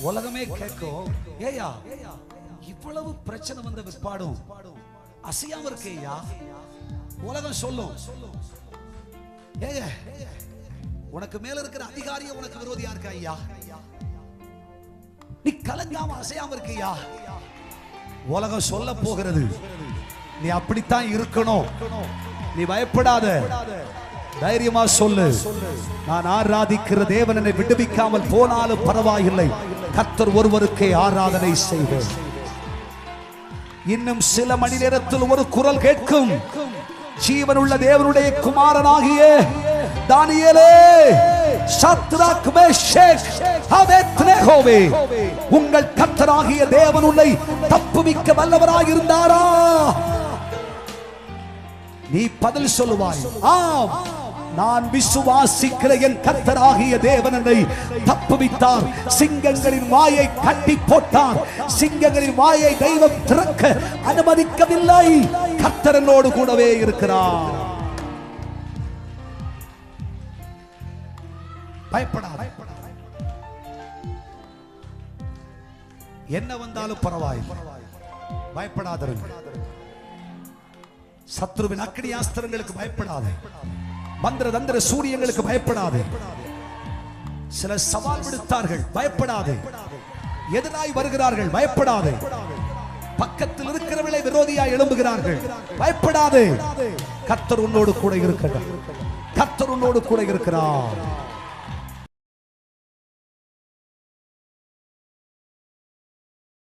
உலகமே கேட்கும், ஏயா இவ்வளவு பிரச்சனை வந்த விற்பாடும் அசையாம இருக்கேயா. உலகம் சொல்லும், ஏங்க உனக்கு மேல இருக்கிற அதிகாரிய உனக்கு விரோதியா இருக்க ஐயா, நீ கலங்காம அசையாம இருக்கியா. உலகம் சொல்ல போகிறது, நீ அப்படித்தான் இருக்கணும், நீ பயப்படாத, தைரியமா சொல்லு, நான் ஆராதிக்கிற தேவன் என்னை விடுவிக்காமல் போனாலும் பரவாயில்லை, கர்த்தர் ஒருவருக்கே ஆராதனை செய்வேன். இன்னும் சில மணி நேரத்தில் ஒரு குரல் கேட்கும், ஜீவனுள்ள தேவனுடைய குமாரனாகிய தானியேலே, ஷத்ராக், மேஷக், அபேத்நேகோவே, உங்கள் கர்த்தராகிய தேவன் உன்னை தப்புவிக்க வல்லவராய் இருந்தாரா? நீ பதில் சொல்லுவாய், ஆம், நான் விசுவாசிக்கிற என் கர்த்தராகிய தேவன் என்னை தப்புவித்தார். சிங்கங்களின் வாயை கட்டி போட்டார், சிங்கங்களின் வாயை தெய்வம் திறக்க அனுமதிக்கவில்லை. கர்த்தர் என்னோடு கூடவே இருக்கிறார். பயப்படாத, என்ன வந்தாலும் பரவாயில்லை, பயப்படாதீர்கள். சத்ருவின் அக்கினி அஸ்திரங்களுக்கு பயப்படாதே, மந்திர தந்திர சூரியங்களுக்கு பயப்படாதே. சில சவால் விடுத்தார்கள், பயப்படாதே. எதிராய் வருகிறார்கள், பயப்படாதே. பக்கத்தில் இருக்கிறவர்களை விரோதியாய் எழும்புகிறார்கள், பயப்படாதே. கர்த்தர் உன்னோடு கூட இருக்கிறார், கர்த்தர் உன்னோடு கூட இருக்கிறார்.